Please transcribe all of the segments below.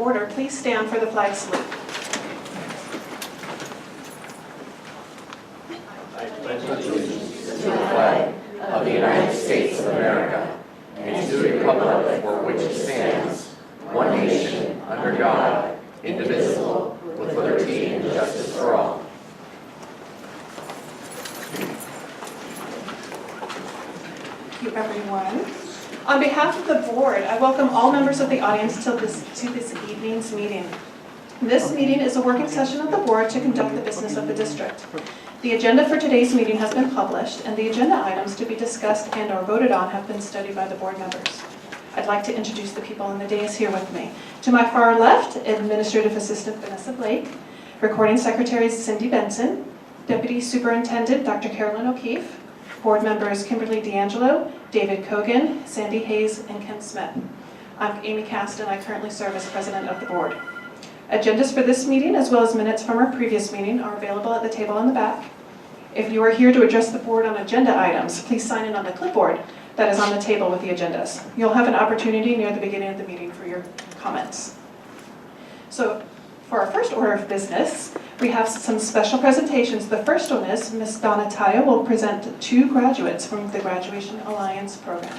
order, please stand for the flag salute. I pledge allegiance to the flag of the United States of America and to the republic for which it stands, one nation, under God, indivisible, with liberty and justice for all. Thank you, everyone. On behalf of the board, I welcome all members of the audience to this evening's meeting. This meeting is a working session of the board to conduct the business of the district. The agenda for today's meeting has been published, and the agenda items to be discussed and or voted on have been studied by the board members. I'd like to introduce the people on the dais here with me. To my far left, Administrative Assistant Vanessa Blake, Recording Secretary Cindy Benson, Deputy Superintendent Dr. Carolyn O'Keefe, board members Kimberly D'Angelo, David Kogan, Sandy Hayes, and Ken Smith. I'm Amy Caston. I currently serve as president of the board. Agendas for this meeting, as well as minutes from our previous meeting, are available at the table in the back. If you are here to address the board on agenda items, please sign in on the clipboard that is on the table with the agendas. You'll have an opportunity near the beginning of the meeting for your comments. So, for our first order of business, we have some special presentations. The first one is Ms. Donna Taya will present 2 graduates from the Graduation Alliance program.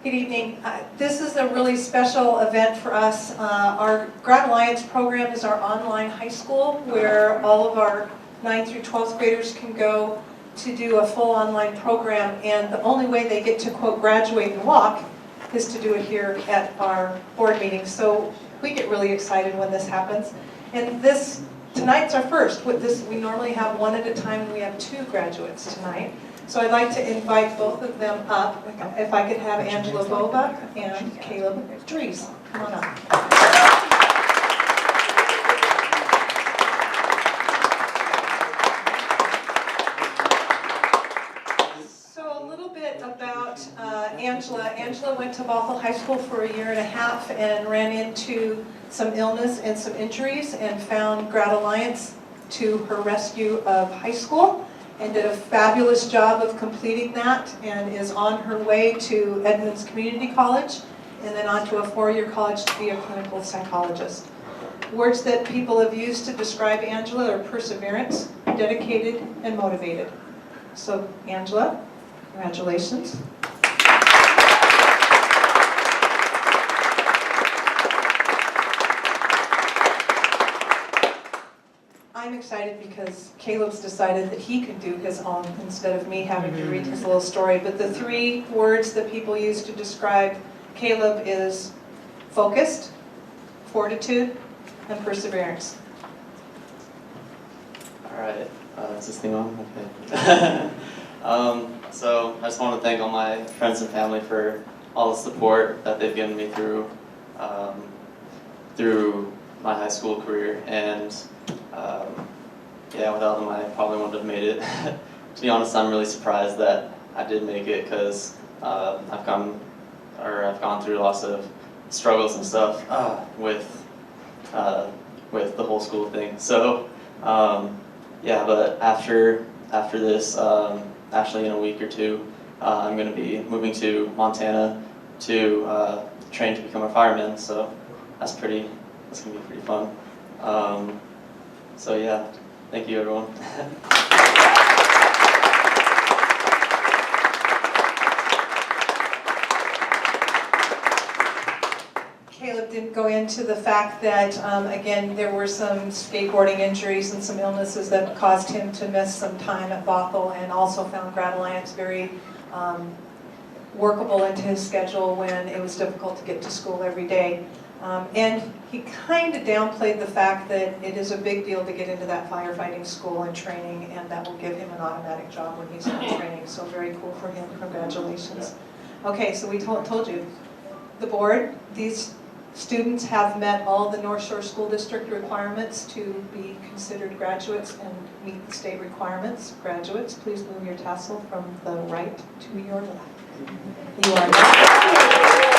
Good evening. This is a really special event for us. Our Grad Alliance program is our online high school where all of our 9th through 12th graders can go to do a full online program, and the only way they get to, quote, graduate and walk is to do it here at our board meeting. So we get really excited when this happens. And tonight's our first. We normally have 1 at a time, and we have 2 graduates tonight. So I'd like to invite both of them up. If I could have Angela Bobuck and Caleb Dries. Come on up. So a little bit about Angela. Angela went to Bothell High School for 1.5 years and ran into some illness and some injuries and found Grad Alliance to her rescue of high school, and did a fabulous job of completing that, and is on her way to Edmonds Community College and then on to a 4-year college to be a clinical psychologist. Words that people have used to describe Angela are perseverance, dedicated, and motivated. So Angela, congratulations. I'm excited because Caleb's decided that he could do his own instead of me having to read his little story. But the 3 words that people use to describe Caleb is focused, fortitude, and perseverance. All right, is this thing on? Okay. So I just want to thank all my friends and family for all the support that they've given me through my high school career, and yeah, without them I probably wouldn't have made it. To be honest, I'm really surprised that I did make it, because I've gone through lots of struggles and stuff with the whole school thing. So yeah, but after this, actually in a week or 2, I'm going to be moving to Montana to train to become a fireman. So that's going to be pretty fun. So yeah, thank you everyone. Caleb didn't go into the fact that, again, there were some skateboarding injuries and some illnesses that caused him to miss some time at Bothell, and also found Grad Alliance very workable into his schedule when it was difficult to get to school every day. And he kind of downplayed the fact that it is a big deal to get into that firefighting school and training, and that will give him an automatic job when he's in training. So very cool for him. Congratulations. Okay, so we told you, the board, these students have met all the North Shore School District requirements to be considered graduates and meet the state requirements. Graduates, please move your tassel from the right to your left. You are now.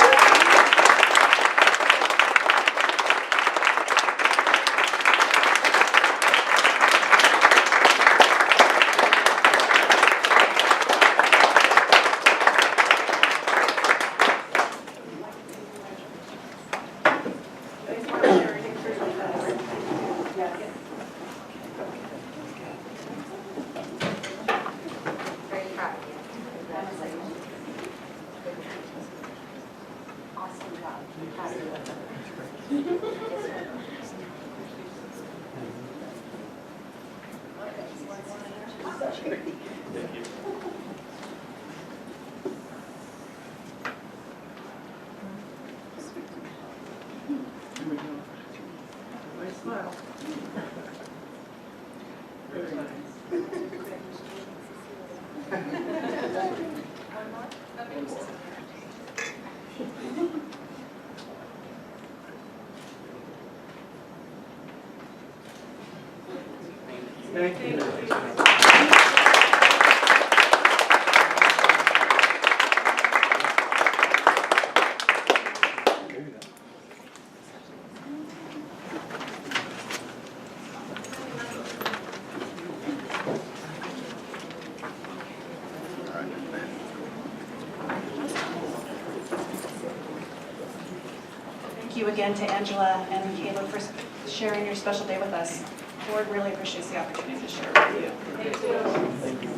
Thank you again to Angela and Caleb for sharing your special day with us. The board really appreciates the opportunity to share with you. Thank you.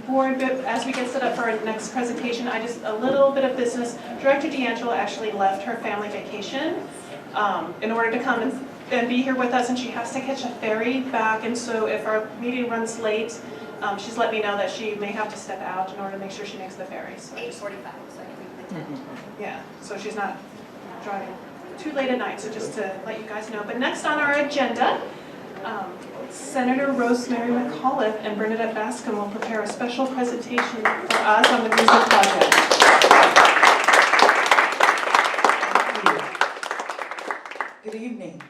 Board, as we get set up for our next presentation, a little bit of business. Director D'Angelo actually left her family vacation in order to come and be here with us, and she has to catch a ferry back, and so if our meeting runs late, she's let me know that she may have to step out in order to make sure she makes the ferry. So 8:45, so I can leave the tent. yeah, so she's not driving too late at night, so just to let you guys know. But next on our agenda, Senator Rosemary McAuliffe and Bernadette Bascom will prepare a special presentation for us on the music project. Good evening.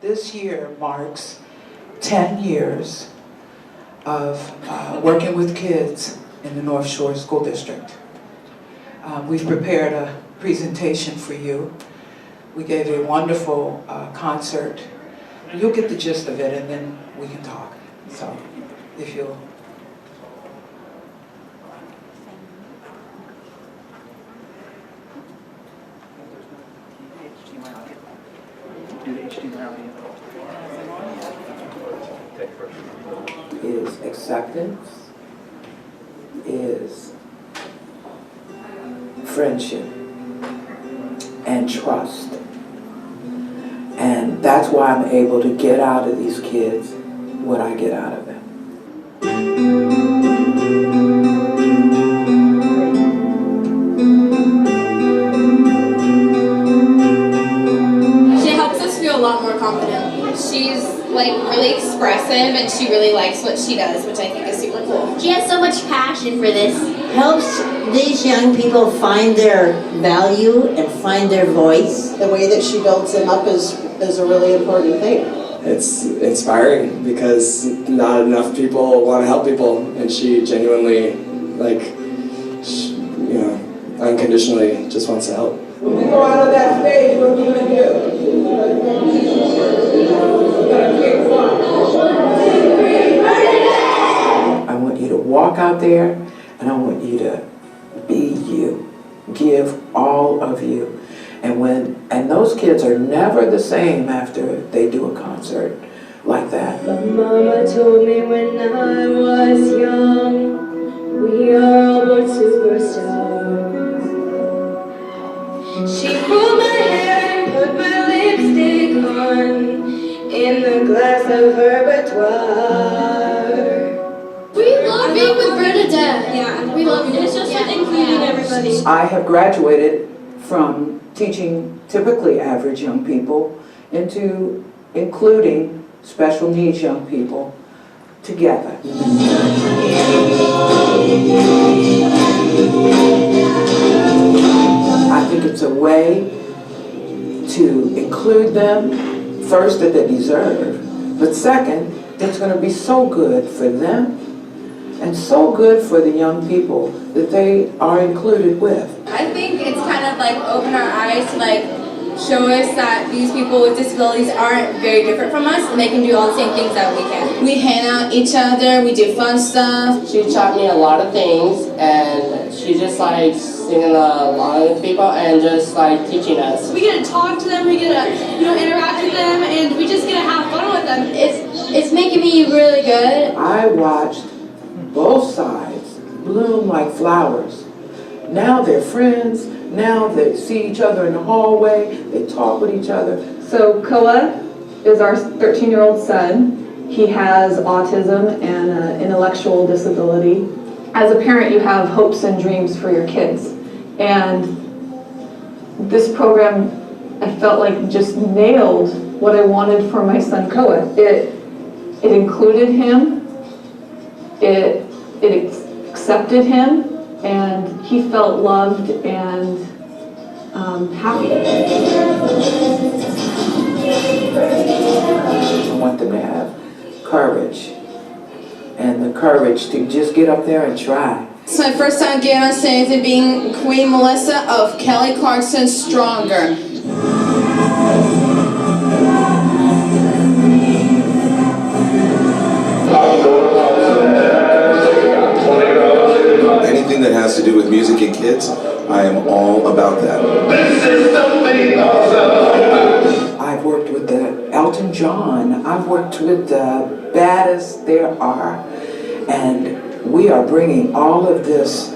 This year marks 10 years of working with kids in the North Shore School District. We've prepared a presentation for you. We gave a wonderful concert. You'll get the gist of it and then we can talk. So if you'll. Is acceptance, is friendship, and trust. And that's why I'm able to get out of these kids what I get out of them. She helps us feel a lot more confident. She's like really expressive and she really likes what she does, which I think is super cool. She has so much passion for this. Helps these young people find their value and find their voice. The way that she builds them up is a really important thing. It's inspiring because not enough people want to help people, and she genuinely, unconditionally just wants to help. When we go out of that stage, what are we going to do? I want you to walk out there, and I want you to be you. Give all of you. And those kids are never the same after they do a concert like that. My mama told me when I was young, we are all born superstars. She pulled my hair and put my lipstick on in the glass of her boudoir. We love being with Bernadette. Yeah, we love it. It's just including everybody. I have graduated from teaching typically average young people into including special needs young people together. I think it's a way to include them, first, that they deserve, but second, it's going to be so good for them and so good for the young people that they are included with. I think it's kind of like open our eyes to show us that these people with disabilities aren't very different from us and they can do all the same things that we can. We hang out each other, we do fun stuff. She taught me a lot of things, and she just singing along with people and just teaching us. We get to talk to them, we get to interact with them, and we just get to have fun with them. It's making me really good. I watched both sides bloom like flowers. Now they're friends. Now they see each other in the hallway. They talk with each other. So Koa is our 13-year-old son. He has autism and an intellectual disability. As a parent, you have hopes and dreams for your kids. And this program, I felt like just nailed what I wanted for my son Koa. It included him. It accepted him, and he felt loved and happy. I want them to have courage, and the courage to just get up there and try. It's my first time getting on stage and being Queen Melissa of Kelly Clarkson's Stronger. Anything that has to do with music and kids, I am all about that. I've worked with Elton John. I've worked with the baddest there are. And we are bringing all of this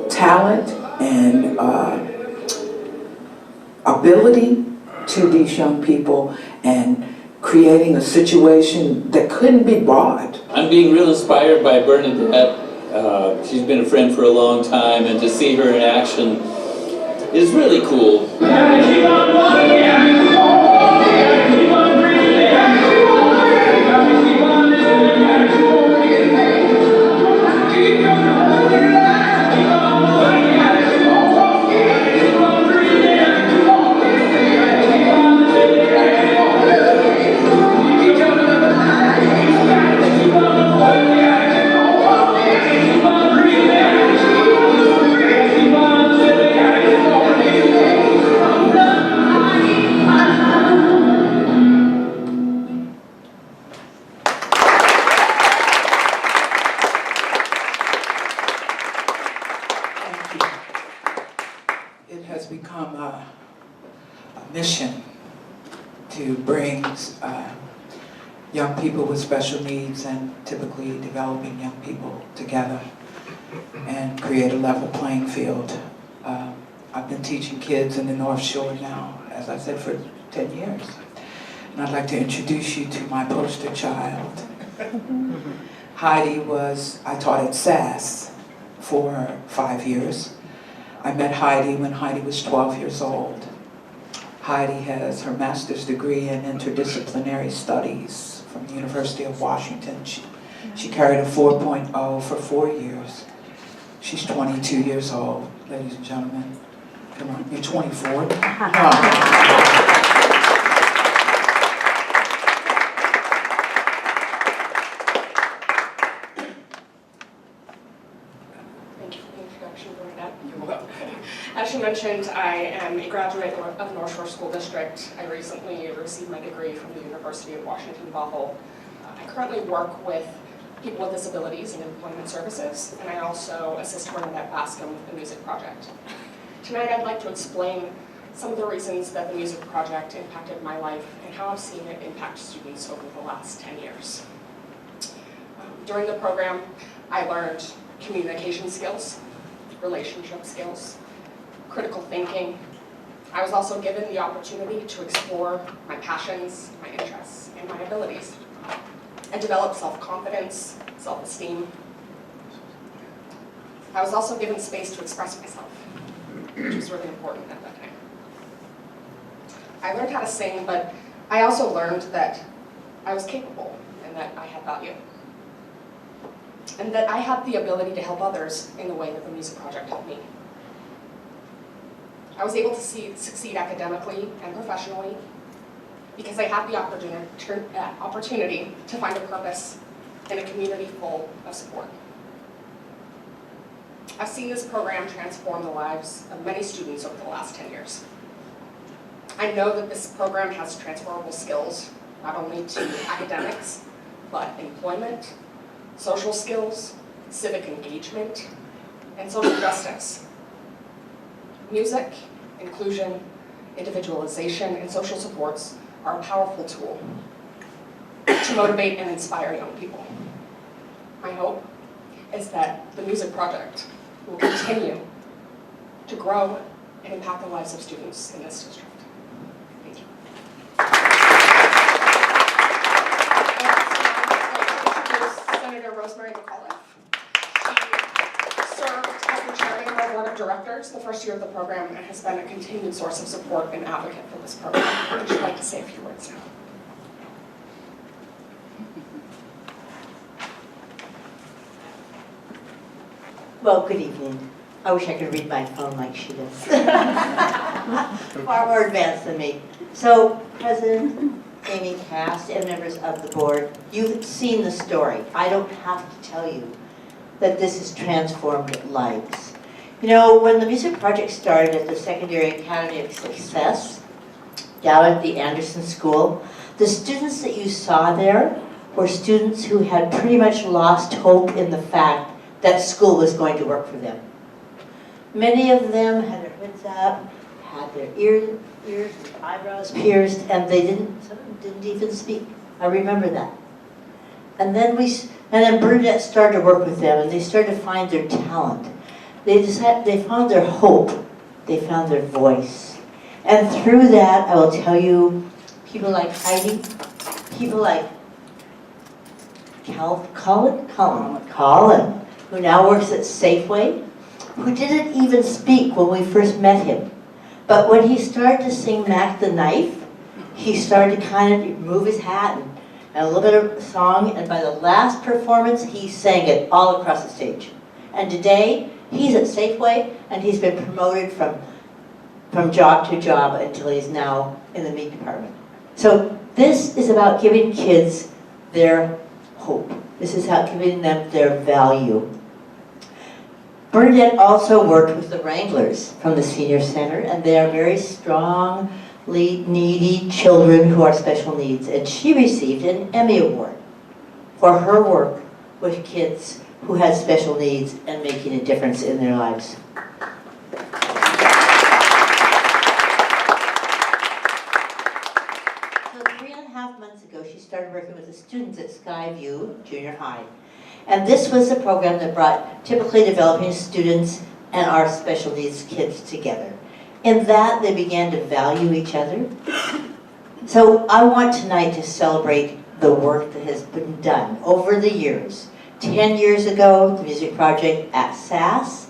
talent and ability to these young people and creating a situation that couldn't be bought. I'm being real inspired by Bernadette. She's been a friend for a long time, and to see her in action is really cool. It has become a mission to bring young people with special needs and typically developing young people together and create a level playing field. I've been teaching kids in the North Shore now, as I said, for 10 years. And I'd like to introduce you to my poster child. Heidi I taught at SAS for 5 years. I met Heidi when Heidi was 12 years old. Heidi has her master's degree in interdisciplinary studies from the University of Washington. She carried a 4.0 for 4 years. She's 22 years old, ladies and gentlemen. Come on, you're 24? As she mentioned, I am a graduate of North Shore School District. I recently received my degree from the University of Washington, Bothell. I currently work with people with disabilities in employment services, and I also assist Bernadette Bascom with the Music Project. Tonight I'd like to explain some of the reasons that the Music Project impacted my life and how I've seen it impact students over the last 10 years. During the program, I learned communication skills, relationship skills, critical thinking. I was also given the opportunity to explore my passions, my interests, and my abilities. I developed self-confidence, self-esteem. I was also given space to express myself, which was really important at that time. I learned how to sing, but I also learned that I was capable and that I had value. And that I had the ability to help others in the way that the Music Project helped me. I was able to succeed academically and professionally because I had the opportunity to find a purpose in a community full of support. I've seen this program transform the lives of many students over the last 10 years. I know that this program has transferable skills, not only to academics, but employment, social skills, civic engagement, and social justice. Music, inclusion, individualization, and social supports are a powerful tool to motivate and inspire young people. My hope is that the Music Project will continue to grow and impact the lives of students in this district. Thank you. Senator Rosemary McAuliffe. She served as the chairman of our board of directors the first year of the program and has been a continued source of support and advocate for this program. Would you like to say a few words now? Well, good evening. I wish I could read my phone like she does. Far more advanced than me. So, President Amy Cass and members of the board, you've seen the story. I don't have to tell you that this has transformed lives. You know, when the music project started at the Secondary Academy of Success, down at the Anderson School, the students that you saw there were students who had pretty much lost hope in the fact that school was going to work for them. Many of them had their hoods up, had their ears and eyebrows pierced, and some of them didn't even speak. I remember that. And then Bernadette started to work with them, and they started to find their talent. They found their hope. They found their voice. And through that, I will tell you, people like Heidi, people like Colin, who now works at Safeway, who didn't even speak when we first met him. But when he started to sing Mac the Knife, he started to kind of move his hat and a little bit of song, and by the last performance, he sang it all across the stage. And today, he's at Safeway, and he's been promoted from job to job until he's now in the meat department. So this is about giving kids their hope. This is how giving them their value. Bernadette also worked with the Wranglers from the Senior Center, and they are very strongly needy children who are special needs. And she received an Emmy Award for her work with kids who had special needs and making a difference in their lives. So 3.5 months ago, she started working with the students at Skyview Junior High. And this was a program that brought typically developing students and our special needs kids together. In that, they began to value each other. So I want tonight to celebrate the work that has been done over the years. 10 years ago, the music project at SAS,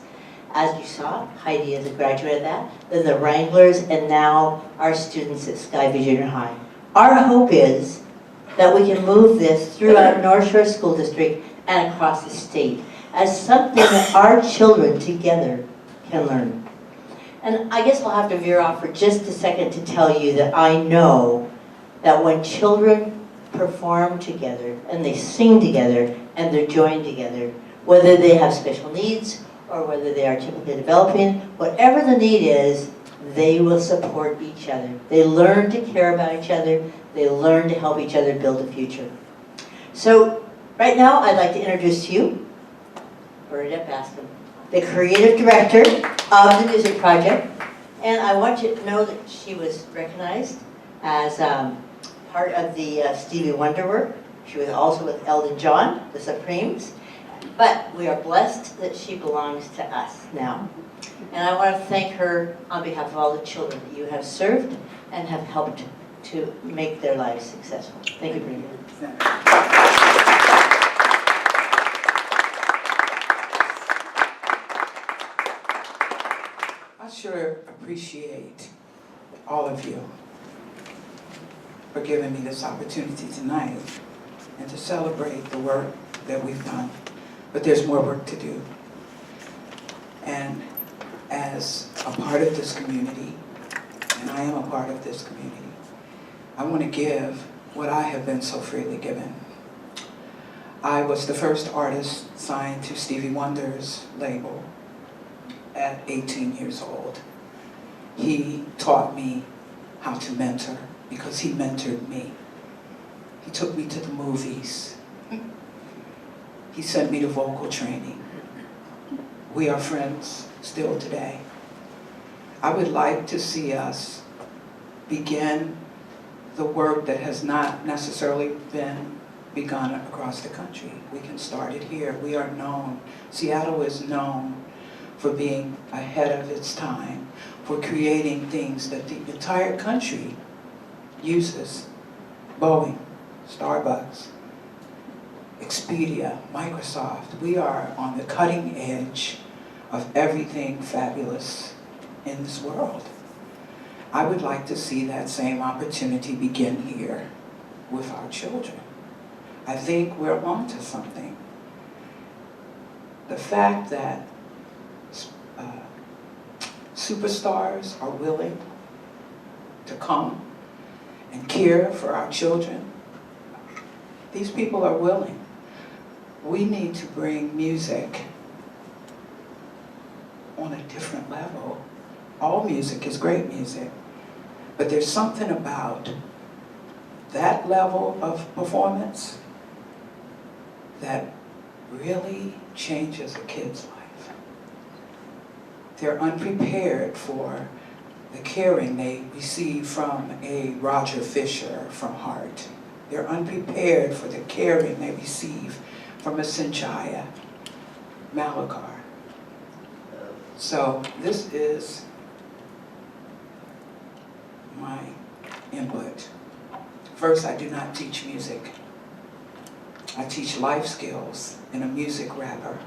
as you saw, Heidi is a graduate of that, then the Wranglers, and now our students at Skyview Junior High. Our hope is that we can move this throughout North Shore School District and across the state as something that our children together can learn. And I guess I'll have to veer off for just a second to tell you that I know that when children perform together and they sing together and they're joined together, whether they have special needs or whether they are typically developing, whatever the need is, they will support each other. They learn to care about each other. They learn to help each other build a future. So right now, I'd like to introduce to you Bernadette Bascom, the creative director of the music project. And I want you to know that she was recognized as part of the Stevie Wonder work. She was also with Elton John, the Supremes. But we are blessed that she belongs to us now. And I want to thank her on behalf of all the children that you have served and have helped to make their lives successful. Thank you, Bernadette. I sure appreciate all of you for giving me this opportunity tonight and to celebrate the work that we've done. But there's more work to do. And as a part of this community, and I am a part of this community, I want to give what I have been so freely given. I was the first artist signed to Stevie Wonder's label at 18 years old. He taught me how to mentor because he mentored me. He took me to the movies. He sent me to vocal training. We are friends still today. I would like to see us begin the work that has not necessarily been begun across the country. We can start it here. We are known. Seattle is known for being ahead of its time, for creating things that the entire country uses. Boeing, Starbucks, Expedia, Microsoft. We are on the cutting edge of everything fabulous in this world. I would like to see that same opportunity begin here with our children. I think we're onto something. The fact that superstars are willing to come and care for our children. These people are willing. We need to bring music on a different level. All music is great music, but there's something about that level of performance that really changes a kid's life. They're unprepared for the caring they receive from a Roger Fisher from Heart. They're unprepared for the caring they receive from a Sanchaya Malakar. So this is my input. First, I do not teach music. I teach life skills in a music wrapper.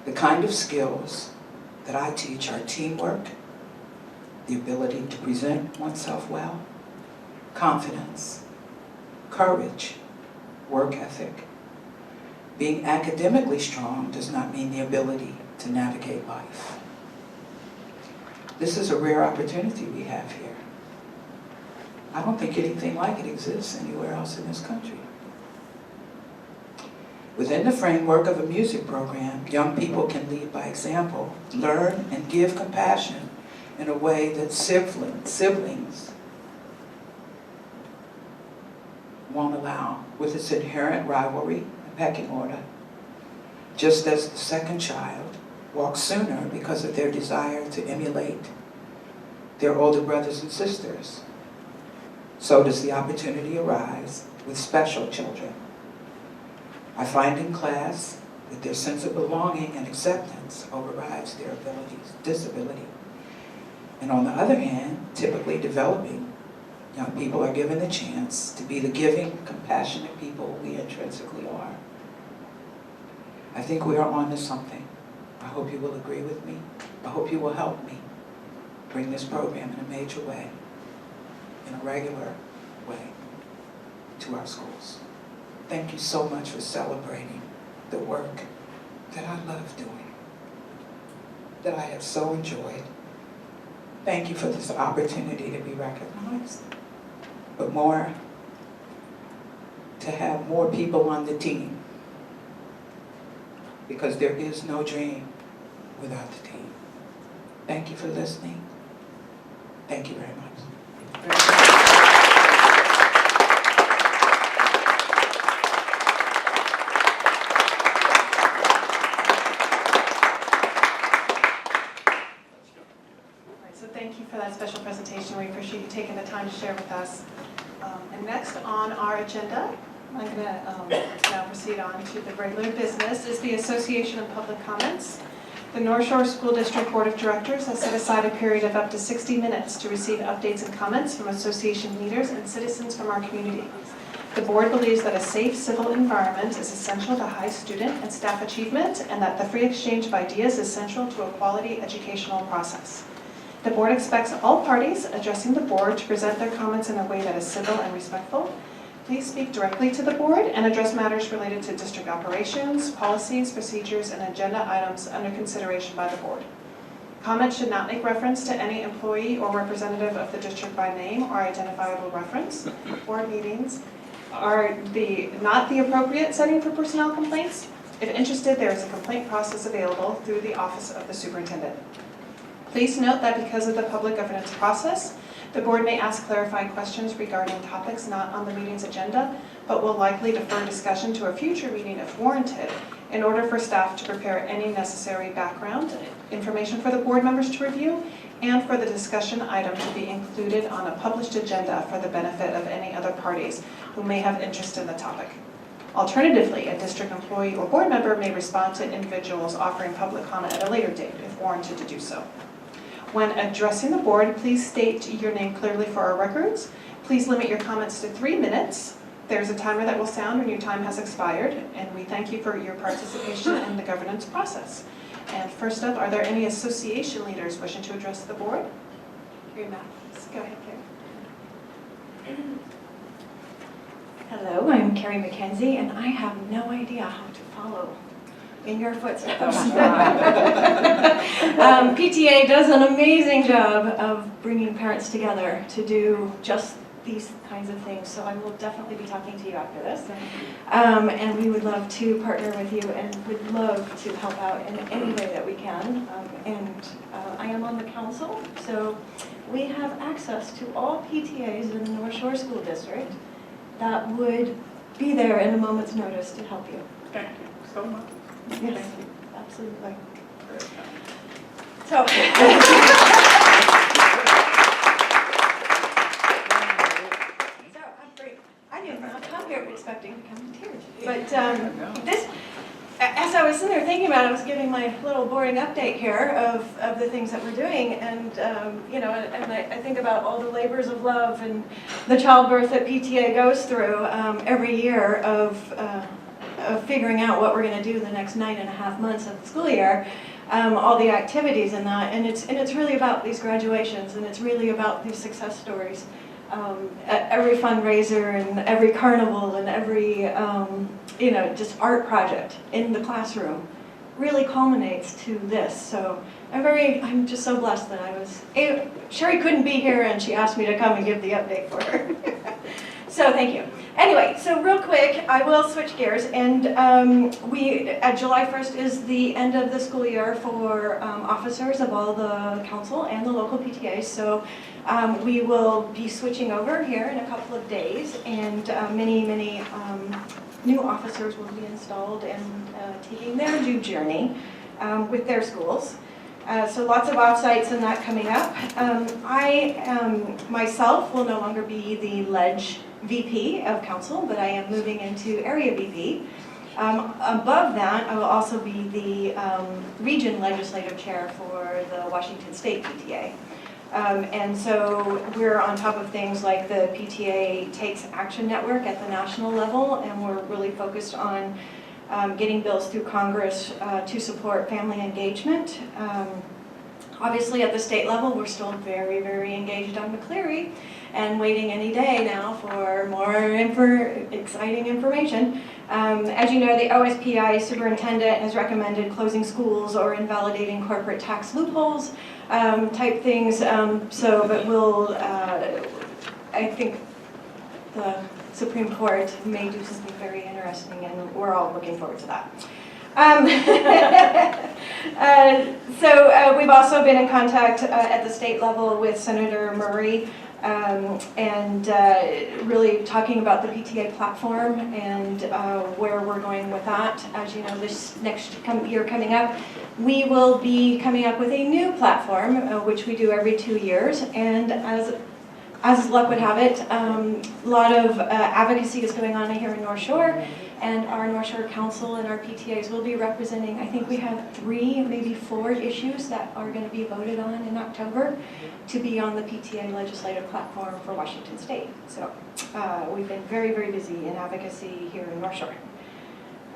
The kind of skills that I teach are teamwork, the ability to present oneself well, confidence, courage, work ethic. Being academically strong does not mean the ability to navigate life. This is a rare opportunity we have here. I don't think anything like it exists anywhere else in this country. Within the framework of a music program, young people can lead by example, learn and give compassion in a way that siblings won't allow, with its inherent rivalry and pecking order. Just as the second child walks sooner because of their desire to emulate their older brothers and sisters, so does the opportunity arise with special children. I find in class that their sense of belonging and acceptance overrides their disability. And on the other hand, typically developing young people are given the chance to be the giving, compassionate people we intrinsically are. I think we are on to something. I hope you will agree with me. I hope you will help me bring this program in a major way, in a regular way, to our schools. Thank you so much for celebrating the work that I love doing, that I have so enjoyed. Thank you for this opportunity to be recognized, but more, to have more people on the team, because there is no dream without the team. Thank you for listening. Thank you very much. Thank you for that special presentation. We appreciate you taking the time to share with us. And next on our agenda, I'm going to now proceed on to the regular business, is the Association of Public Comments. The North Shore School District Board of Directors has set aside a period of up to 60 minutes to receive updates and comments from association leaders and citizens from our community. The board believes that a safe civil environment is essential to high student and staff achievement, and that the free exchange of ideas is central to a quality educational process. The board expects all parties addressing the board to present their comments in a way that is civil and respectful. Please speak directly to the board and address matters related to district operations, policies, procedures, and agenda items under consideration by the board. Comments should not make reference to any employee or representative of the district by name or identifiable reference. Board meetings are not the appropriate setting for personnel complaints. If interested, there is a complaint process available through the Office of the Superintendent. Please note that because of the public governance process, the board may ask clarifying questions regarding topics not on the meeting's agenda, but will likely defer discussion to a future meeting if warranted, in order for staff to prepare any necessary background information for the board members to review, and for the discussion item to be included on a published agenda for the benefit of any other parties who may have interest in the topic. Alternatively, a district employee or board member may respond to individuals offering public comment at a later date if warranted to do so. When addressing the board, please state your name clearly for our records. Please limit your comments to 3 minutes. There's a timer that will sound when your time has expired, and we thank you for your participation in the governance process. And first up, are there any association leaders wishing to address the board? Carrie Matthews, go ahead, Carrie. Hello, I'm Carrie McKenzie, and I have no idea how to follow in your footsteps. PTA does an amazing job of bringing parents together to do just these kinds of things, so I will definitely be talking to you after this. And we would love to partner with you and would love to help out in any way that we can. I am on the council, so we have access to all PTAs in the North Shore School District that would be there in a moment's notice to help you. Thank you so much. Yes, absolutely. So. I did not come here expecting to come to tears. But this, as I was sitting there thinking about it, I was giving my little boring update here of the things that we're doing, and you know, and I think about all the labors of love and the childbirth that PTA goes through every year of figuring out what we're going to do the next 9.5 months of the school year, all the activities and that, and it's really about these graduations, and it's really about these success stories. At every fundraiser and every carnival and every you know, just art project in the classroom really culminates to this. So I'm just so blessed that Sherry couldn't be here and she asked me to come and give the update for her. So thank you. Anyway, so real quick, I will switch gears, and July 1st is the end of the school year for officers of all the council and the local PTAs. So we will be switching over here in a couple of days, and many new officers will be installed and taking their due journey with their schools. So lots of offsites and that coming up. I myself will no longer be the Ledge VP of Council, but I am moving into Area VP. Above that, I will also be the Region Legislative Chair for the Washington State PTA. And so we're on top of things like the PTA Takes Action Network at the national level, and we're really focused on getting bills through Congress to support family engagement. Obviously at the state level, we're still very, very engaged on McCleary and waiting any day now for more exciting information. As you know, the OSPI superintendent has recommended closing schools or invalidating corporate tax loopholes type things. But we'll, I think the Supreme Court may do something very interesting, and we're all looking forward to that. We've also been in contact at the state level with Senator Murray and really talking about the PTA platform and where we're going with that. As you know, this next year coming up, we will be coming up with a new platform, which we do every 2 years, and as luck would have it, a lot of advocacy is going on here in North Shore, and our North Shore Council and our PTAs will be representing, I think we have 3, maybe 4 issues that are going to be voted on in October to be on the PTA legislative platform for Washington State. So we've been very, very busy in advocacy here in North Shore.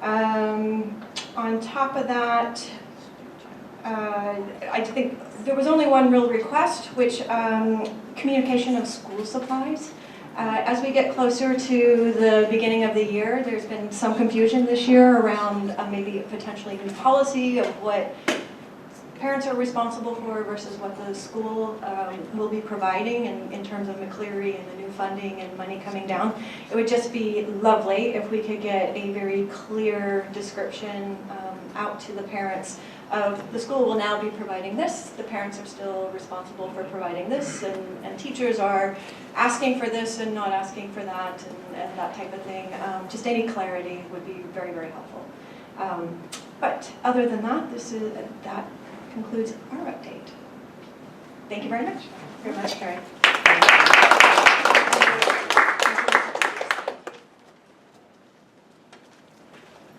On top of that, I think there was only one real request, which communication of school supplies. As we get closer to the beginning of the year, there's been some confusion this year around maybe potentially new policy of what parents are responsible for versus what the school will be providing in terms of McCleary and the new funding and money coming down. It would just be lovely if we could get a very clear description out to the parents of the school will now be providing this, the parents are still responsible for providing this, and teachers are asking for this and not asking for that, and that type of thing. Just any clarity would be very, very helpful. But other than that, that concludes our update. Thank you very much. Very much, Karen.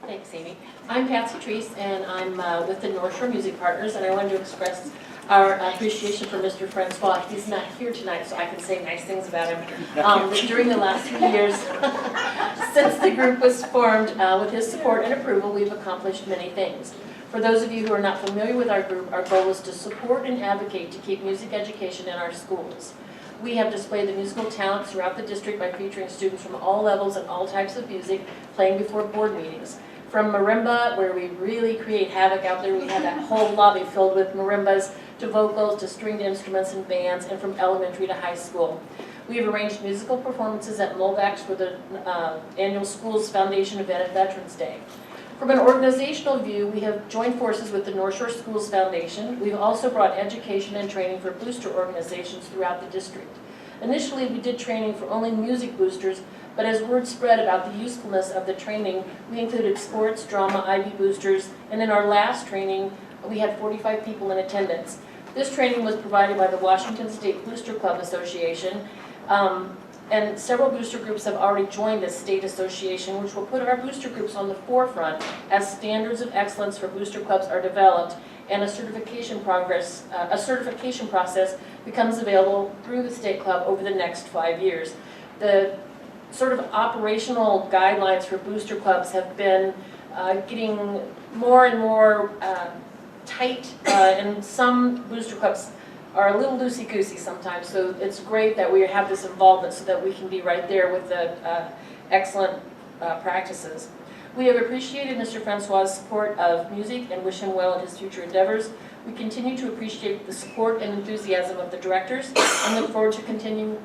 Thanks, Amy. I'm Patsy Treese, and I'm with the North Shore Music Partners, and I wanted to express our appreciation for Mr. Francois. He's not here tonight, so I can say nice things about him. During the last few years, since the group was formed, with his support and approval, we've accomplished many things. For those of you who are not familiar with our group, our goal is to support and advocate to keep music education in our schools. We have displayed the musical talent throughout the district by featuring students from all levels and all types of music playing before board meetings. From marimba, where we really create havoc out there, we had that whole lobby filled with marimbas, to vocals, to stringed instruments and bands, and from elementary to high school. We have arranged musical performances at Moldax for the annual Schools Foundation event at Veterans Day. From an organizational view, we have joined forces with the North Shore Schools Foundation. We've also brought education and training for booster organizations throughout the district. Initially, we did training for only music boosters, but as word spread about the usefulness of the training, we included sports, drama, IB boosters, and in our last training, we had 45 people in attendance. This training was provided by the Washington State Booster Club Association, and several booster groups have already joined this state association, which will put our booster groups on the forefront as standards of excellence for booster clubs are developed and a certification process becomes available through the state club over the next 5 years. The sort of operational guidelines for booster clubs have been getting more and more tight, and some booster clubs are a little loosey-goosey sometimes, so it's great that we have this involvement so that we can be right there with the excellent practices. We have appreciated Mr. Francois' support of music and wish him well in his future endeavors. We continue to appreciate the support and enthusiasm of the directors and look forward to continuing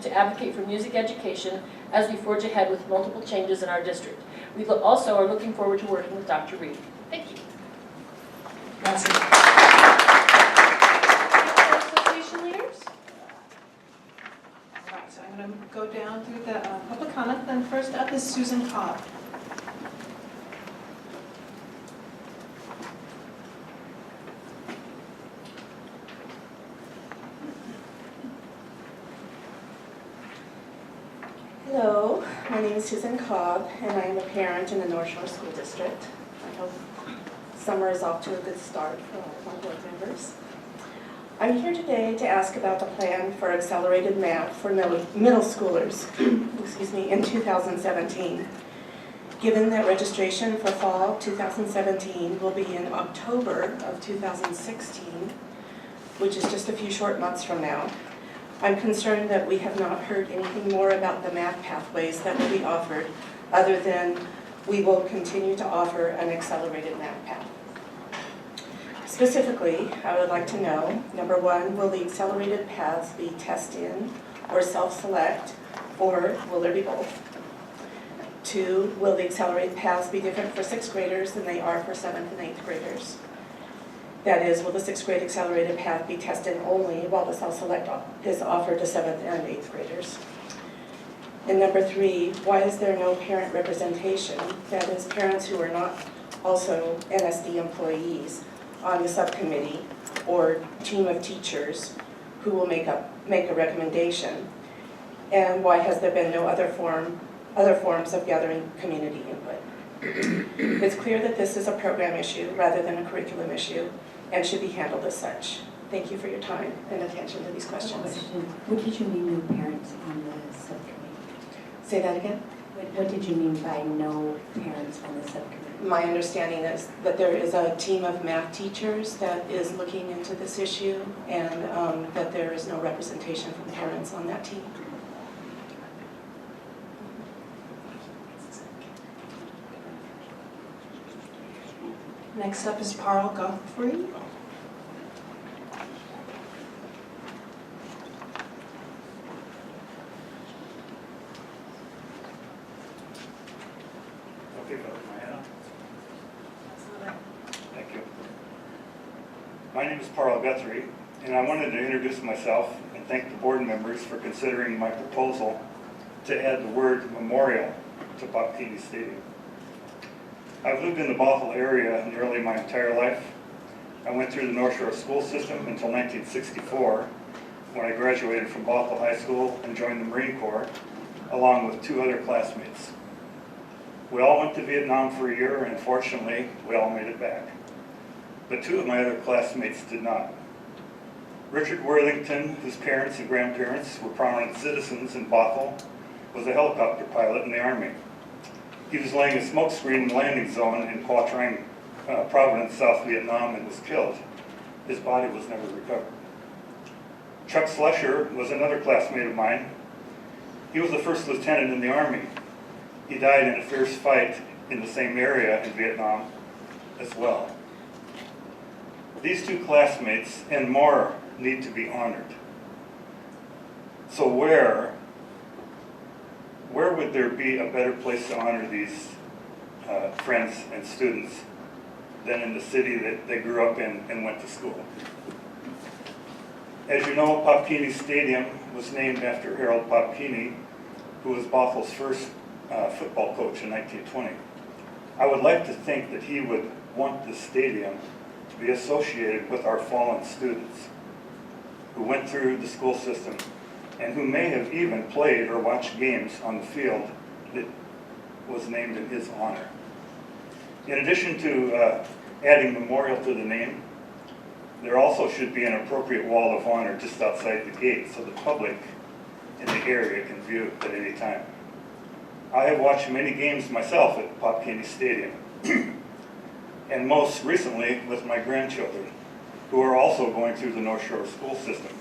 to advocate for music education as we forge ahead with multiple changes in our district. We also are looking forward to working with Dr. Reed. Thank you. Association leaders? All right, so I'm going to go down through the public comment. Then first up is Susan Cobb. Hello, my name is Susan Cobb, and I am a parent in the North Shore School District. I hope summer is off to a good start for all of my board members. I'm here today to ask about the plan for accelerated math for middle schoolers in 2017. Given that registration for fall 2017 will be in October of 2016, which is just a few short months from now, I'm concerned that we have not heard anything more about the math pathways that will be offered, other than we will continue to offer an accelerated math path. Specifically, I would like to know, number one, will the accelerated paths be test-in or self-select, or will there be both? Two, will the accelerated paths be different for 6th graders than they are for 7th and 8th graders? That is, will the 6th grade accelerated path be tested only while the self-select is offered to 7th and 8th graders? And number three, why is there no parent representation, that is, parents who are not also NSD employees, on the subcommittee or team of teachers who will make a recommendation? And why has there been no other forms of gathering community input? It's clear that this is a program issue rather than a curriculum issue, and should be handled as such. Thank you for your time and attention to these questions. What did you mean no parents on the subcommittee? Say that again? What did you mean by no parents on the subcommittee? My understanding is that there is a team of math teachers that is looking into this issue, and that there is no representation from parents on that team. Next up is Parl Guthrie. Okay, thank you. My name is Parl Guthrie, and I wanted to introduce myself and thank the board members for considering my proposal to add the word memorial to Bocchini Stadium. I've lived in the Bothell area nearly my entire life. I went through the North Shore school system until 1964, when I graduated from Bothell High School and joined the Marine Corps, along with 2 other classmates. We all went to Vietnam for a year, and fortunately, we all made it back. But 2 of my other classmates did not. Richard Worthington, whose parents and grandparents were prominent citizens in Bothell, was a helicopter pilot in the Army. He was laying a smokescreen in the landing zone in Quoc Trang, Providence, South Vietnam, and was killed. His body was never recovered. Chuck Slusher was another classmate of mine. He was the 1st lieutenant in the Army. He died in a fierce fight in the same area in Vietnam as well. These two classmates and more need to be honored. So where would there be a better place to honor these friends and students than in the city that they grew up in and went to school? As you know, Popkini Stadium was named after Harold Popkini, who was Bothel's first football coach in 1920. I would like to think that he would want the stadium to be associated with our fallen students who went through the school system and who may have even played or watched games on the field that was named in his honor. In addition to adding memorial to the name, there also should be an appropriate wall of honor just outside the gate so the public in the area can view it at any time. I have watched many games myself at Popkini Stadium, and most recently with my grandchildren, who are also going through the North Shore school system.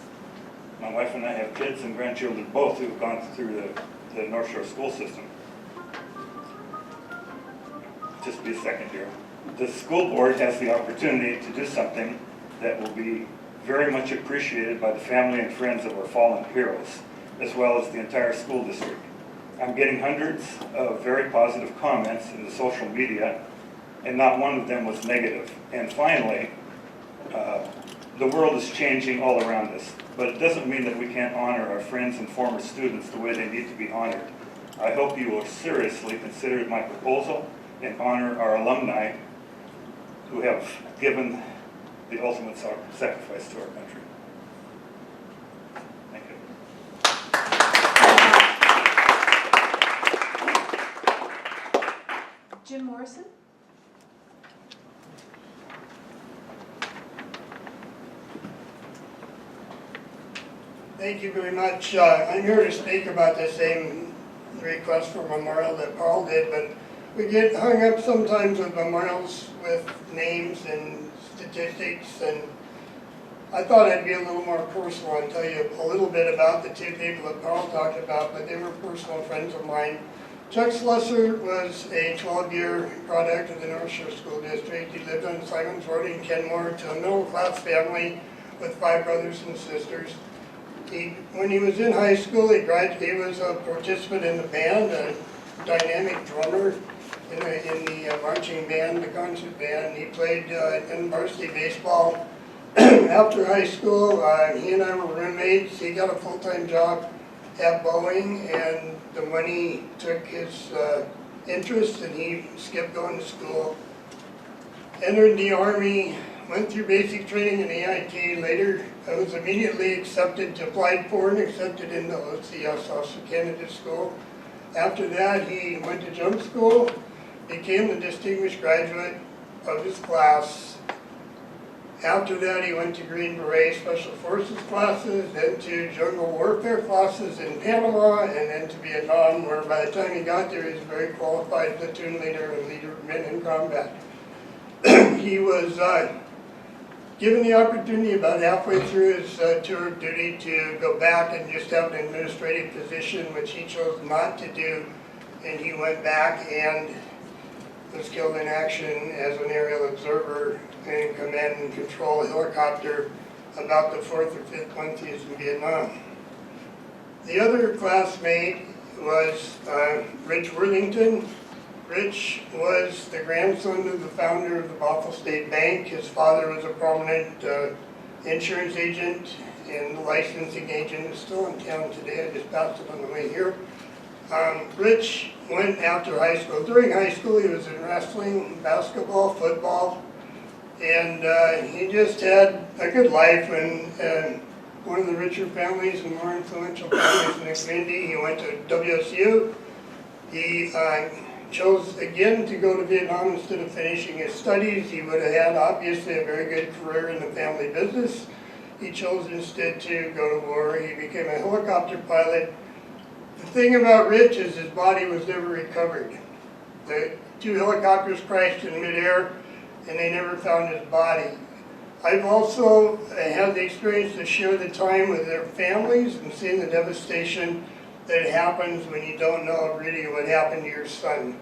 My wife and I have kids and grandchildren both who have gone through the North Shore school system. Just be a second here. The school board has the opportunity to do something that will be very much appreciated by the family and friends of our fallen heroes, as well as the entire school district. I'm getting hundreds of very positive comments in the social media, and not one of them was negative. And finally, the world is changing all around us, but it doesn't mean that we can't honor our friends and former students the way they need to be honored. I hope you will seriously consider my proposal and honor our alumni who have given the ultimate sacrifice to our country. Thank you. Jim Morrison? Thank you very much. I'm here to speak about the same request for memorial that Paul did, but we get hung up sometimes with memorials with names and statistics, and I thought I'd be a little more personal and tell you a little bit about the two people that Paul talked about, but they were personal friends of mine. Chuck Slusser was a 12-year product of the North Shore School District. He lived on Simons Road in Kenmore to a middle-class family with 5 brothers and sisters. When he was in high school, he was a participant in the band, a dynamic drummer in the marching band, the concert band. He played in varsity baseball. After high school, he and I were roommates. He got a full-time job at Boeing, and the money took his interest, and he skipped going to school. Entered the Army, went through basic training in AIT. Later, I was immediately applied for and accepted into OCS, Officer Candidate School. After that, he went to jump school, became the distinguished graduate of his class. After that, he went to Green Beret Special Forces classes, then to jungle warfare classes in Panama, and then to Vietnam, where by the time he got there, he was a very qualified platoon leader and leader of men in combat. He was given the opportunity about halfway through his tour of duty to go back and just have an administrative position, which he chose not to do, and he went back and was killed in action as an aerial observer in command and control a helicopter about the 4th or 5th month he was in Vietnam. The other classmate was Rich Worthington. Rich was the grandson of the founder of the Bothell State Bank. His father was a prominent insurance agent and the licensing agent is still in town today. I just passed it on the way here. Rich went after high school. During high school, he was in wrestling, basketball, football, and he just had a good life. And one of the richer families and more influential families in the community. He went to WSU. He chose again to go to Vietnam instead of finishing his studies. He would have had obviously a very good career in the family business. He chose instead to go to war. He became a helicopter pilot. The thing about Rich is his body was never recovered. The 2 helicopters crashed in midair and they never found his body. I've also had the experience to share the time with their families and seeing the devastation that happens when you don't know really what happened to your son.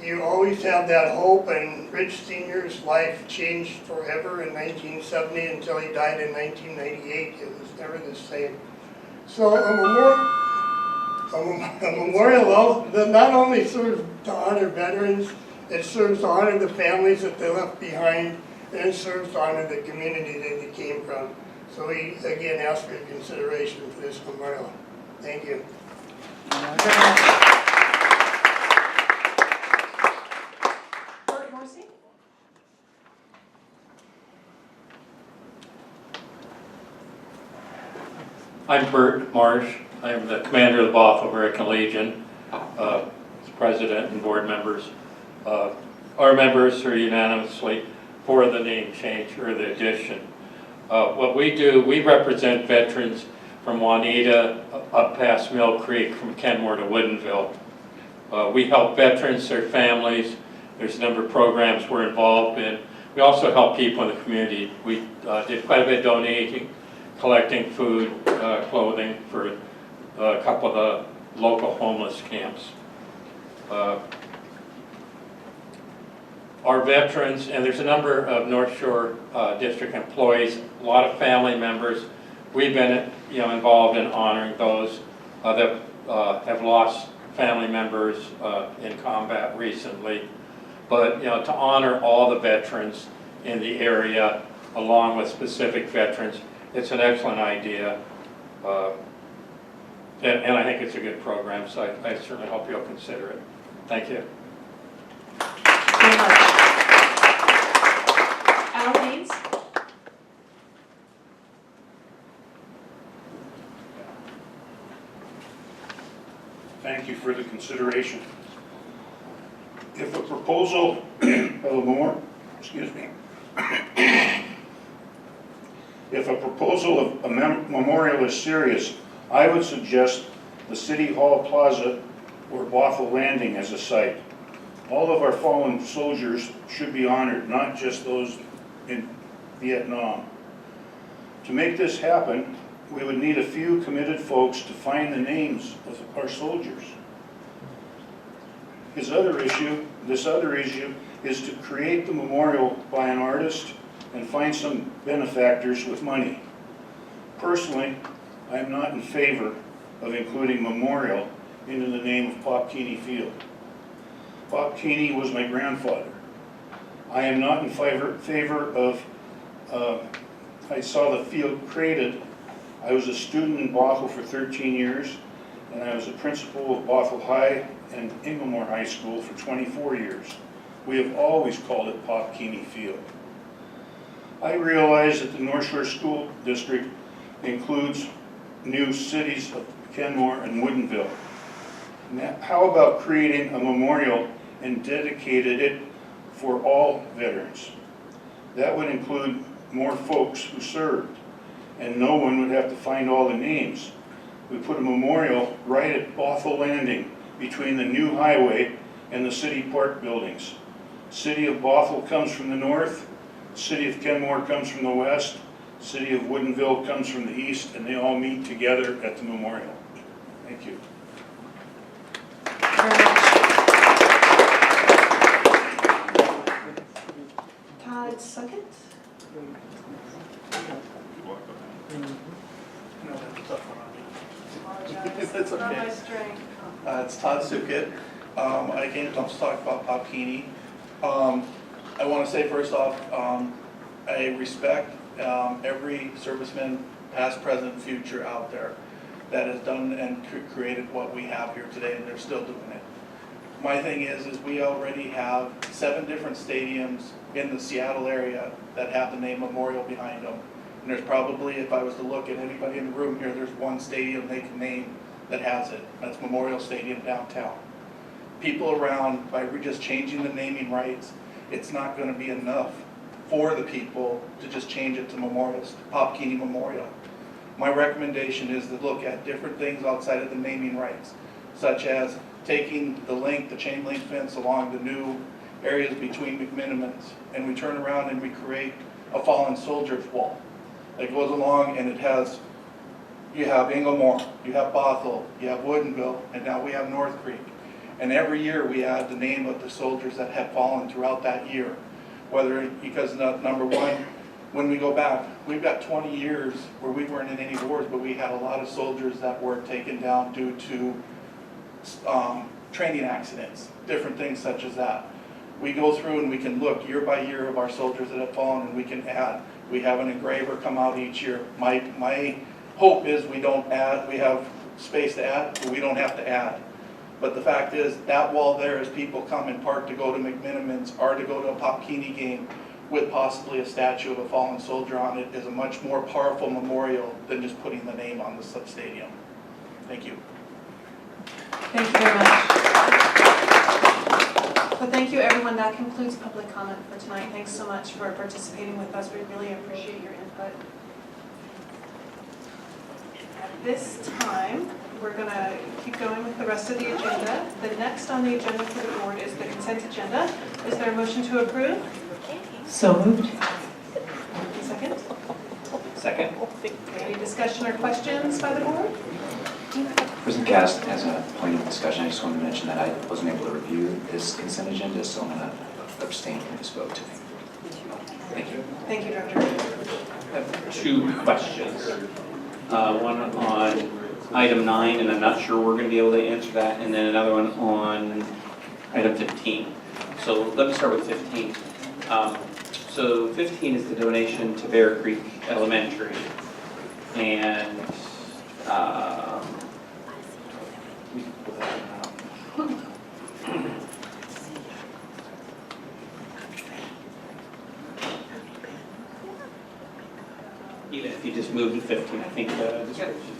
you always have that hope, and Rich Sr.'s life changed forever in 1970 until he died in 1998. It was never the same. So a memorial that not only serves to honor veterans, it serves to honor the families that they left behind, and it serves to honor the community that they came from. So we again ask for your consideration for this memorial. Thank you. I'm Bert Marsh. I'm the commander of the Bothell American Legion, president and board members. Our members are unanimously for the name change or the addition. What we do, we represent veterans from Juanita up past Mill Creek, from Kenmore to Woodinville. We help veterans, their families. There's a number of programs we're involved in. We also help people in the community. We did quite a bit of donating, collecting food, clothing for a couple of the local homeless camps. Our veterans, and there's a number of North Shore District employees, a lot of family members. We've been involved in honoring those that have lost family members in combat recently. But to honor all the veterans in the area, along with specific veterans, it's an excellent idea. And I think it's a good program, so I certainly hope you'll consider it. Thank you. Al Haynes. Thank you for the consideration. If a proposal of a if a proposal of a memorial is serious, I would suggest the City Hall Plaza or Bothell Landing as a site. All of our fallen soldiers should be honored, not just those in Vietnam. To make this happen, we would need a few committed folks to find the names of our soldiers. This other issue is to create the memorial by an artist and find some benefactors with money. Personally, I am not in favor of including memorial into the name of Pop Keeney Field. Pop Keeney was my grandfather. I am not in favor of, I saw the field created. I was a student in Bothell for 13 years, and I was a principal of Bothell High and Inglemore High School for 24 years. We have always called it Pop Keeney Field. I realize that the North Shore School District includes new cities of Kenmore and Woodinville. Now, how about creating a memorial and dedicated it for all veterans? That would include more folks who served, and no one would have to find all the names. We put a memorial right at Bothell Landing between the new highway and the city park buildings. City of Bothell comes from the north, City of Kenmore comes from the west, City of Woodinville comes from the east, and they all meet together at the memorial. Thank you. Todd Suckett. It's okay. It's Todd Suckett. I came to talk about Pop Keeney. I want to say first off, I respect every serviceman, past, present, future out there that has done and created what we have here today, and they're still doing it. My thing is we already have 7 different stadiums in the Seattle area that have the name Memorial behind them. And there's probably, if I was to look at anybody in the room here, there's one stadium they can name that has it. That's Memorial Stadium downtown. People around, by just changing the naming rights, it's not going to be enough for the people to just change it to Memorials, Pop Keeney Memorial. My recommendation is to look at different things outside of the naming rights, such as taking the chain link fence along the new areas between McMinimans, and we turn around and we create a fallen soldiers wall that goes along, and it has, you have Inglemore, you have Bothell, you have Woodinville, and now we have North Creek. And every year we add the name of the soldiers that have fallen throughout that year. Whether, because number one, when we go back, we've got 20 years where we weren't in any wars, but we had a lot of soldiers that were taken down due to training accidents, different things such as that. We go through and we can look year by year of our soldiers that have fallen, and we can add. We have an engraver come out each year. My hope is we don't add, we have space to add, but we don't have to add. But the fact is, that wall there, as people come and park to go to McMinimans or to go to a Popkini game with possibly a statue of a fallen soldier on it, is a much more powerful memorial than just putting the name on the stadium. Thank you. Thank you very much. Well, thank you, everyone. That concludes public comment for tonight. Thanks so much for participating with us. We really appreciate your input. At this time, we're going to keep going with the rest of the agenda. The next on the agenda for the board is the consent agenda. Is there a motion to approve? So moved. Second? Second. Any discussion or questions by the board? President Cast, as a point of discussion, I just wanted to mention that I wasn't able to review this consent agenda, so I'm going to abstain from this vote today. Thank you. Thank you, Director. I have two questions. One on item 9, and I'm not sure we're going to be able to answer that, and then another one on item 15. So let me start with 15. So 15 is the donation to Bear Creek Elementary, and even if you just move to 15, I think the description.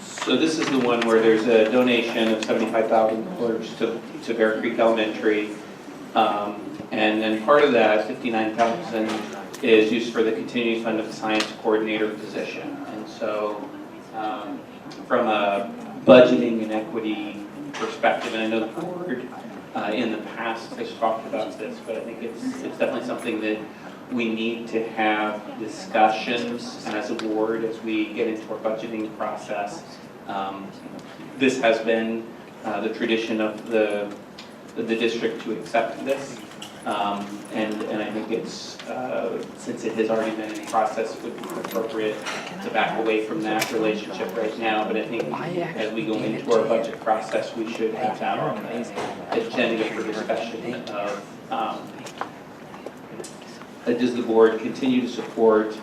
So this is the one where there's a donation of $75,000 to Bear Creek Elementary, and then part of that, $59,000, is used for the continuing fund of the science coordinator position. And so, from a budgeting and equity perspective, and I know the board in the past has talked about this, but I think it's definitely something that we need to have discussions as a board as we get into our budgeting process. This has been the tradition of the district to accept this, and I think it's, since it has already been in process, it would be appropriate to back away from that relationship right now. But I think as we go into our budget process, we should have that on the agenda for discussion of does the board continue to support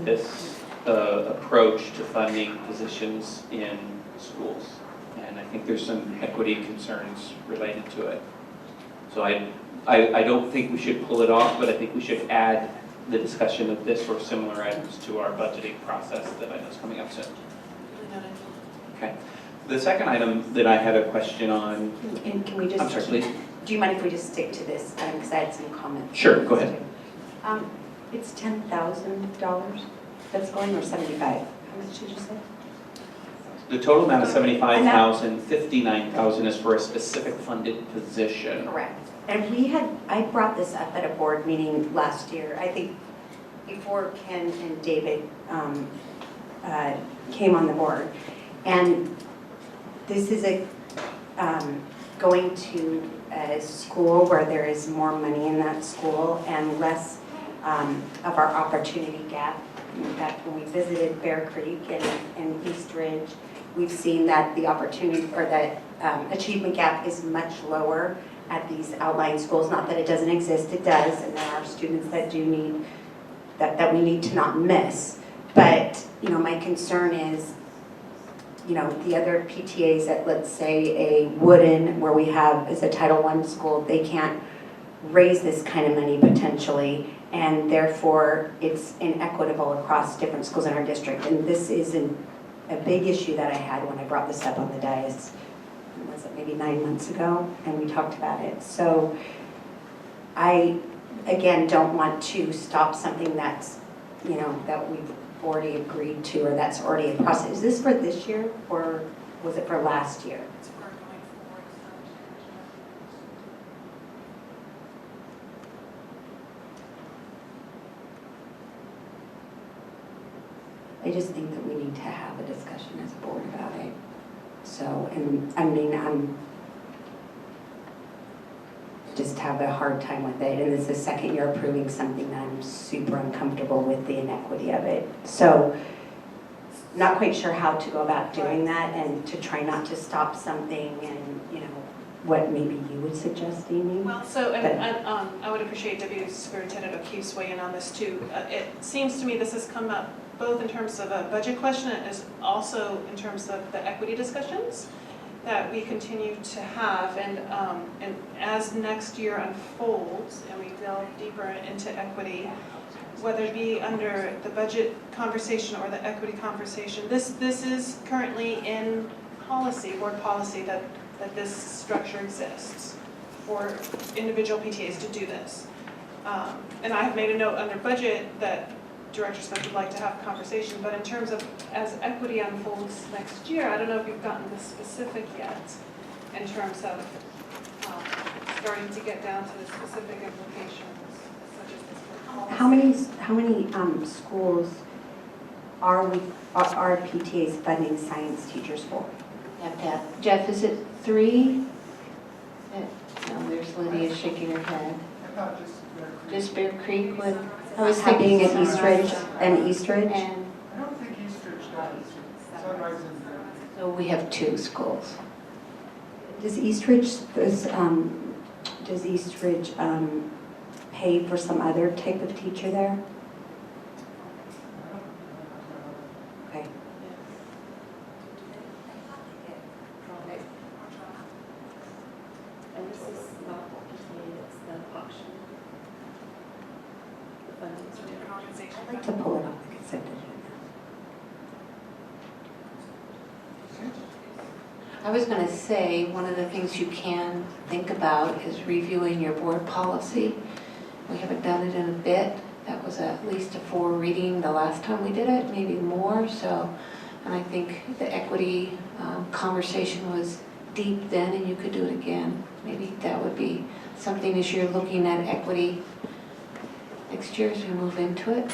this approach to funding positions in schools? And I think there's some equity concerns related to it. So I don't think we should pull it off, but I think we should add the discussion of this or similar items to our budgeting process that I know is coming up soon. Okay. The second item that I had a question on. And can we just? I'm sorry, please. Do you mind if we just stick to this? Because I had some comments. Sure, go ahead. It's $10,000 that's going, or 75? How much did you say? The total amount of $75,000, $59,000 is for a specific funded position. Correct. And I brought this up at a board meeting last year, I think before Ken and David came on the board. And this is going to a school where there is more money in that school and less of our opportunity gap. In fact, when we visited Bear Creek and East Ridge, we've seen that the opportunity or that achievement gap is much lower at these outlying schools. Not that it doesn't exist, it does, and there are students that do need, that we need to not miss. But, my concern is, the other PTAs at, let's say, a Woodin, where we have, is a Title I school, they can't raise this kind of money potentially, and therefore it's inequitable across different schools in our district. And this is a big issue that I had when I brought this up on the dais, was it maybe 9 months ago, and we talked about it. So I, again, don't want to stop something that's, that we've already agreed to, or that's already in process. Is this for this year, or was it for last year? I just think that we need to have a discussion as a board about it. So, and I mean, I'm just have a hard time with it. And this is the second year approving something that I'm super uncomfortable with the inequity of it. So, not quite sure how to go about doing that and to try not to stop something and, you know, what maybe you would suggest, Amy? Well, so, I would appreciate Deputy Superintendent O'Keefe's weigh in on this too. It seems to me this has come up both in terms of a budget question and also in terms of the equity discussions that we continue to have. And as next year unfolds and we delve deeper into equity, whether it be under the budget conversation or the equity conversation, this is currently in policy, board policy, that this structure exists for individual PTAs to do this. And I have made a note under budget that Director Smith would like to have a conversation, but in terms of as equity unfolds next year, I don't know if you've gotten this specific yet in terms of starting to get down to the specific implications such as this for policy. How many schools are PTAs funding science teachers for? Jeff, is it 3? No, there's Lydia shaking her head. Just Bear Creek would. I was thinking at Eastridge and Eastridge. I don't think Eastridge does. Sunrise and So we have 2 schools. Does Eastridge pay for some other type of teacher there? Okay. And this is not what we need, it's the auction. The funding is really compensation. I'd like to pull it off the consent agenda. I was going to say, one of the things you can think about is reviewing your board policy. We haven't done it in a bit. That was at least a 4 reading the last time we did it, maybe more. So, and I think the equity conversation was deep then, and you could do it again. Maybe that would be something as you're looking at equity next year as we move into it.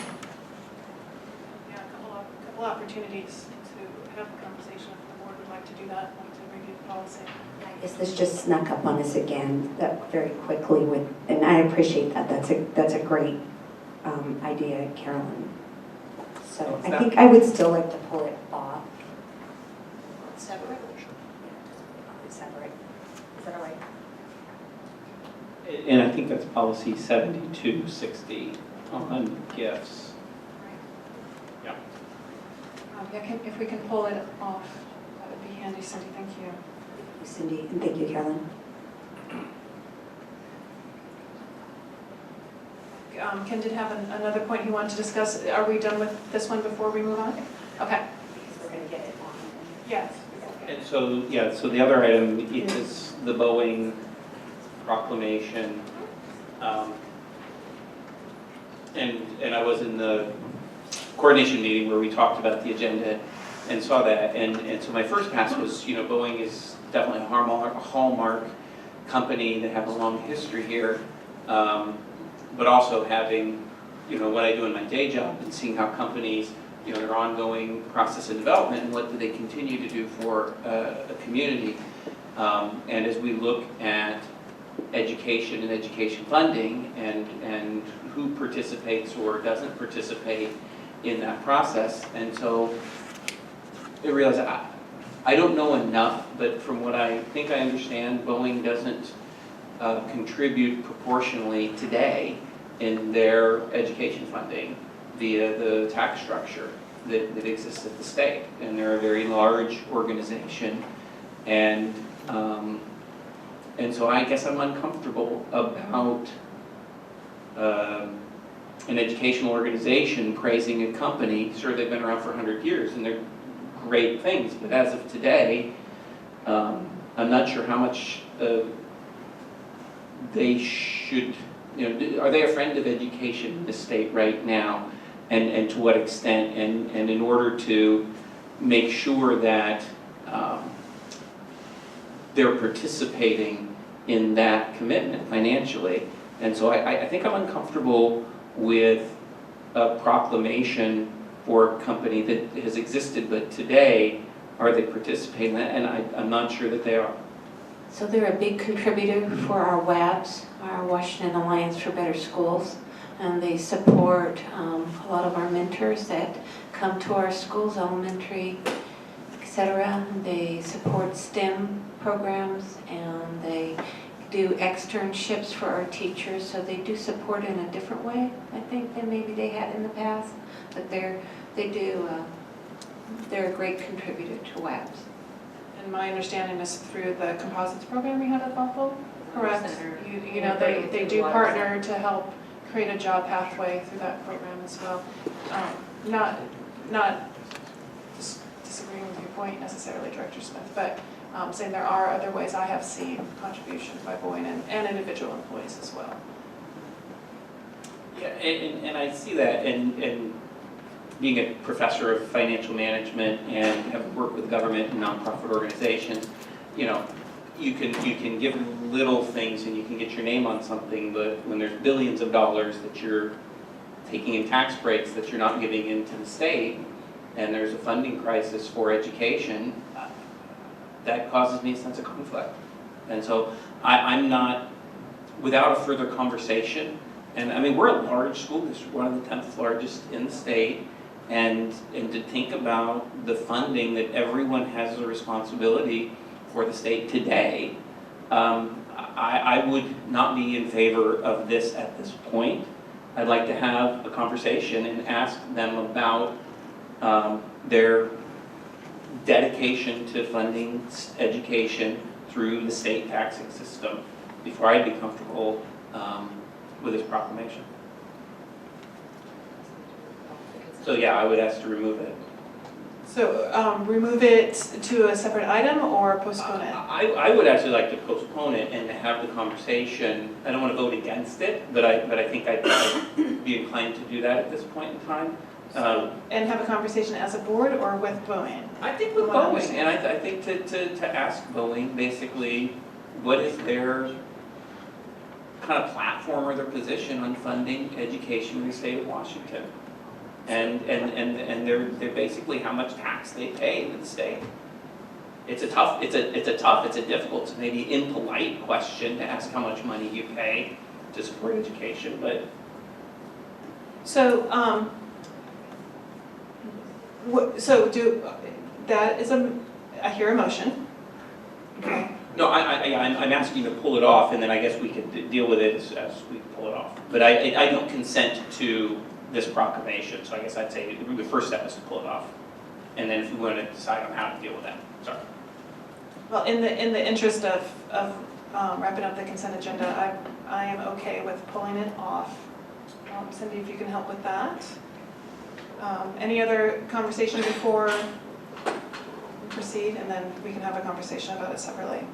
Yeah, a couple opportunities to have a conversation if the board would like to do that, like to review the policy. I guess this just snuck up on us again that very quickly with, and I appreciate that. That's a great idea, Carolyn. So I think I would still like to pull it off. Separate? Separate. Is that all right? And I think that's policy 7260 on gifts. Yeah. If we can pull it off, that would be handy, Cindy, thank you. Cindy, and thank you, Carolyn. Ken did have another point he wanted to discuss. Are we done with this one before we move on? Okay. Because we're going to get it on. Yes. And so, yeah, so the other item is the Boeing proclamation. And I was in the coordination meeting where we talked about the agenda and saw that. And so my first pass was, you know, Boeing is definitely a hallmark company that have a long history here. But also having, you know, what I do in my day job and seeing how companies, you know, their ongoing process of development and what do they continue to do for a community. And as we look at education and education funding and who participates or doesn't participate in that process. And so I realized I don't know enough, but from what I think I understand, Boeing doesn't contribute proportionally today in their education funding via the tax structure that exists at the state. And they're a very large organization. And so I guess I'm uncomfortable about an educational organization praising a company. Sure, they've been around for 100 years and they're great things, but as of today, I'm not sure how much they should, you know, are they a friend of education in the state right now, and to what extent, and in order to make sure that they're participating in that commitment financially. And so I think I'm uncomfortable with a proclamation for a company that has existed, but today are they participating in that? And I'm not sure that they are. So they're a big contributor for our WABS, our Washington Alliance for Better Schools, and they support a lot of our mentors that come to our schools, elementary, etc. They support STEM programs, and they do externships for our teachers, so they do support in a different way, I think, than maybe they had in the past. But they're a great contributor to WABS. And my understanding is through the composites program we have at Buffalo, correct? You know, they do partner to help create a job pathway through that program as well. Not disagreeing with your point necessarily, Director Smith, but saying there are other ways I have seen contributions by Boyne and individual employees as well. Yeah, and I see that, and being a professor of financial management and have worked with government and nonprofit organizations, you know, you can give little things and you can get your name on something, but when there's billions of dollars that you're taking in tax breaks that you're not giving into the state, and there's a funding crisis for education, that causes me a sense of conflict. And so I'm not, without a further conversation, and I mean, we're a large school district, one of the 10th largest in the state, and to think about the funding that everyone has a responsibility for the state today, I would not be in favor of this at this point. I'd like to have a conversation and ask them about their dedication to funding education through the state taxing system before I'd be comfortable with this proclamation. So yeah, I would ask to remove it. So remove it to a separate item or postpone it? I would actually like to postpone it and to have the conversation. I don't want to vote against it, but I think I'd be inclined to do that at this point in time. And have a conversation as a board or with Boeing? I think with Boeing, and I think to ask Boeing basically what is their kind of platform or their position on funding education in the state of Washington. And they're basically how much tax they pay to the state. It's a difficult, maybe impolite question to ask how much money you pay to support education, but. So, I hear a motion. Okay. No, I'm asking you to pull it off, and then I guess we could deal with it as we pull it off. But I don't consent to this proclamation, so I guess I'd say the first step is to pull it off. And then if we want to decide on how to deal with that, sorry. Well, in the interest of wrapping up the consent agenda, I am okay with pulling it off. Cindy, if you can help with that. Any other conversation before we proceed, and then we can have a conversation about it separately.